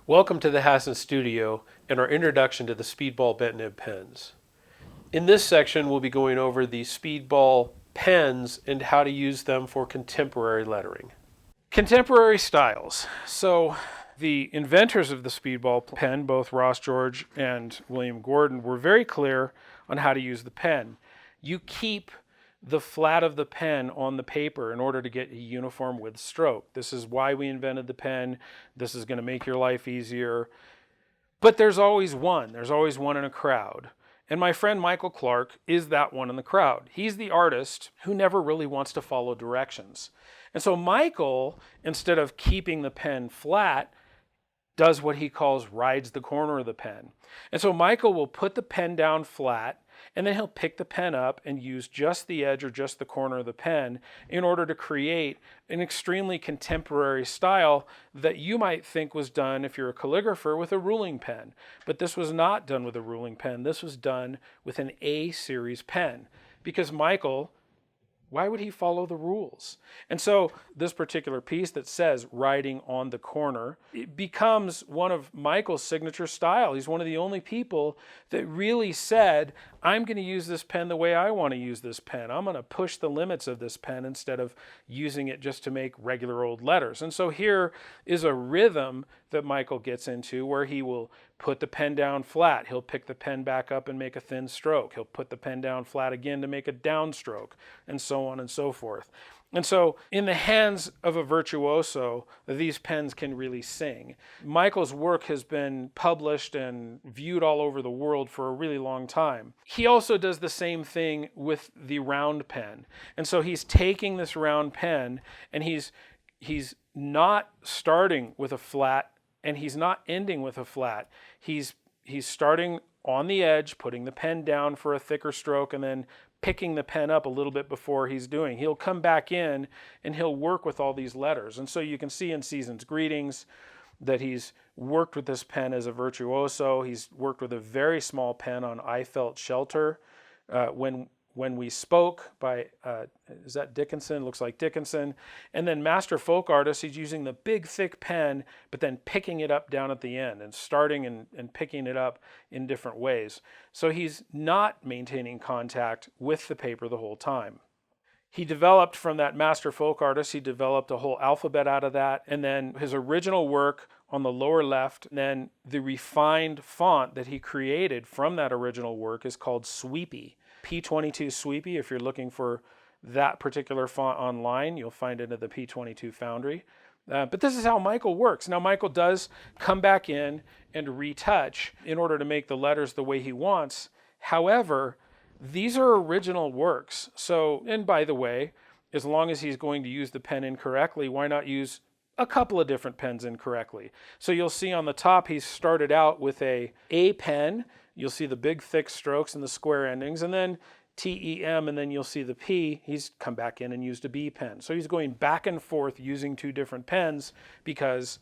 Welcome to the Hasson Studio and our introduction to the Speedball bent nib pens. In this section, we'll be going over the Speedball pens and how to use them for contemporary lettering. Contemporary styles. So the inventors of the Speedball pen, both Ross George and William Gordon, were very clear on how to use the pen. You keep the flat of the pen on the paper in order to get a uniform width stroke. This is why we invented the pen. This is going to make your life easier. But there's always one. There's always one in a crowd. And my friend Michael Clark is that one in the crowd. He's the artist who never really wants to follow directions. And so Michael, instead of keeping the pen flat, does what he calls rides the corner of the pen. And so Michael will put the pen down flat, and then he'll pick the pen up and use just the edge or just the corner of the pen in order to create an extremely contemporary style that you might think was done, if you're a calligrapher, with a ruling pen. But this was not done with a ruling pen. This was done with an A series pen, because Michael, why would he follow the rules? And so this particular piece that says writing on the corner, it becomes one of Michael's signature style. He's one of the only people that really said, I'm going to use this pen the way I want to use this pen. I'm going to push the limits of this pen instead of using it just to make regular old letters. And so here is a rhythm that Michael gets into where he will put the pen down flat. He'll pick the pen back up and make a thin stroke. He'll put the pen down flat again to make a downstroke, and so on and so forth. And so in the hands of a virtuoso, these pens can really sing. Michael's work has been published and viewed all over the world for a really long time. He also does the same thing with the round pen. And so he's taking this round pen and he's not starting with a flat and he's not ending with a flat. He's starting on the edge, putting the pen down for a thicker stroke, and then picking the pen up a little bit before he's doing. He'll come back in and he'll work with all these letters. And so you can see in Season's Greetings that he's worked with this pen as a virtuoso. He's worked with a very small pen on I Felt Shelter. When We Spoke by, is that Dickinson? Looks like Dickinson. And then Master Folk Artist, he's using the big thick pen, but then picking it up down at the end and starting and picking it up in different ways. So he's not maintaining contact with the paper the whole time. He developed from that Master Folk Artist, he developed a whole alphabet out of that. And then his original work on the lower left, and then the refined font that he created from that original work is called Sweepy. P22 Sweepy. If you're looking for that particular font online, you'll find it at the P22 Foundry. But this is how Michael works. Now, Michael does come back in and retouch in order to make the letters the way he wants. However, these are original works. So, and by the way, as long as he's going to use the pen incorrectly, why not use a couple of different pens incorrectly? So you'll see on the top, he's started out with a pen. You'll see the big thick strokes and the square endings, and then TEM, and then you'll see the P. He's come back in and used a B pen. So he's going back and forth using two different pens because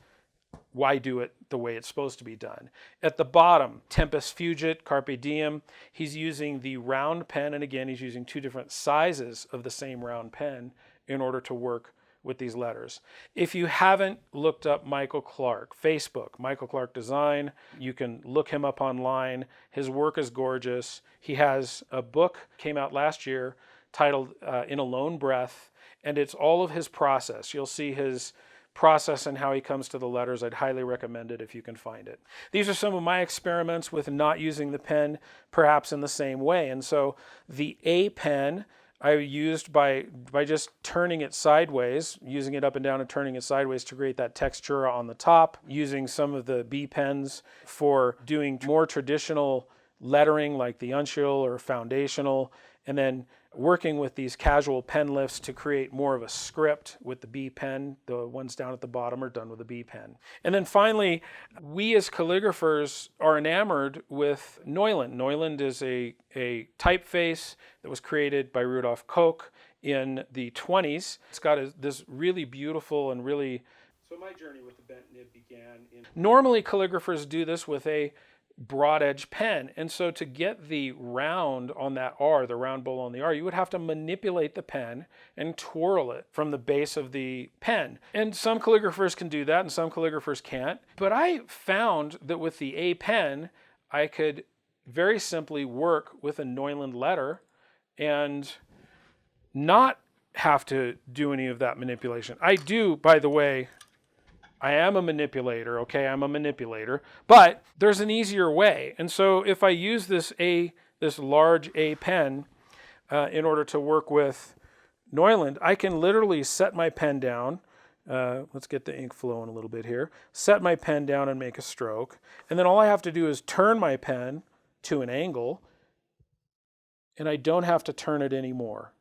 why do it the way it's supposed to be done? At the bottom, Tempus Fugit, Carpe Diem, he's using the round pen, and again, he's using two different sizes of the same round pen in order to work with these letters. If you haven't looked up Michael Clark, Facebook, Michael Clark Design, you can look him up online. His work is gorgeous. He has a book, came out last year, titled In a Lone Breath, and it's all of his process. You'll see his process and how he comes to the letters. I'd highly recommend it if you can find it. These are some of my experiments with not using the pen perhaps in the same way. And so the A pen I used by just turning it sideways, using it up and down and turning it sideways to create that textura on the top, using some of the B pens for doing more traditional lettering like the uncial or foundational, and then working with these casual pen lifts to create more of a script with the B pen. The ones down at the bottom are done with a B pen. And then finally, we as calligraphers are enamored with Neuland. Neuland is a typeface that was created by Rudolf Koch in the 20s. It's got this really beautiful and really... So my journey with the bent nib began in... Normally calligraphers do this with a broad edge pen. And so to get the round on that R, the round bowl on the R, you would have to manipulate the pen and twirl it from the base of the pen. And some calligraphers can do that and some calligraphers can't. But I found that with the A pen, I could very simply work with a Neuland letter and not have to do any of that manipulation. I do, by the way, I am a manipulator, okay? I'm a manipulator, but there's an easier way. And so if I use this large A pen in order to work with Neuland, I can literally set my pen down. Let's get the ink flowing a little bit here. Set my pen down and make a stroke. And then all I have to do is turn my pen to an angle, and I don't have to turn it anymore.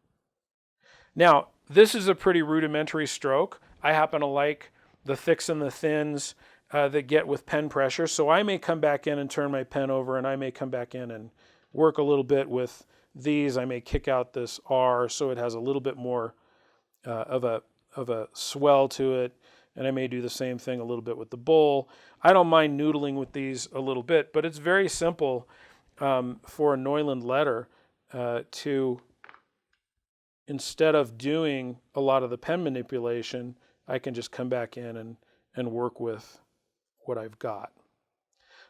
Now, this is a pretty rudimentary stroke. I happen to like the thicks and the thins that get with pen pressure. So I may come back in and turn my pen over, and I may come back in and work a little bit with these. I may kick out this R so it has a little bit more of a swell to it. And I may do the same thing a little bit with the bowl. I don't mind noodling with these a little bit, but it's very simple for a Neuland letter to, instead of doing a lot of the pen manipulation, I can just come back in and work with what I've got.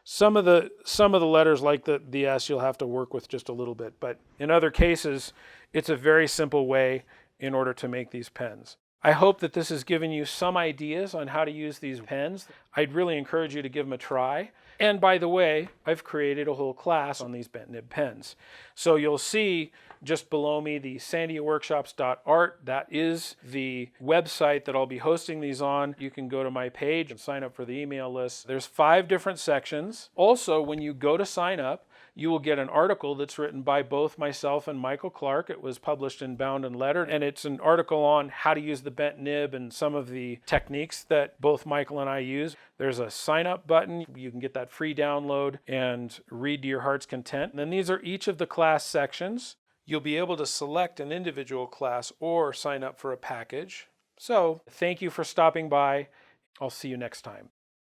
Some of the letters like the S you'll have to work with just a little bit, but in other cases, it's a very simple way in order to make these pens. I hope that this has given you some ideas on how to use these pens. I'd really encourage you to give them a try. And by the way, I've created a whole class on these bent nib pens. So you'll see just below me the sandiaworkshops.art. That is the website that I'll be hosting these on. You can go to my page and sign up for the email list. There's 5 different sections. Also, when you go to sign up, you will get an article that's written by both myself and Michael Clark. It was published in Bound and Lettered, and it's an article on how to use the bent nib and some of the techniques that both Michael and I use. There's a sign up button. You can get that free download and read to your heart's content. And then these are each of the class sections. You'll be able to select an individual class or sign up for a package. So thank you for stopping by. I'll see you next time.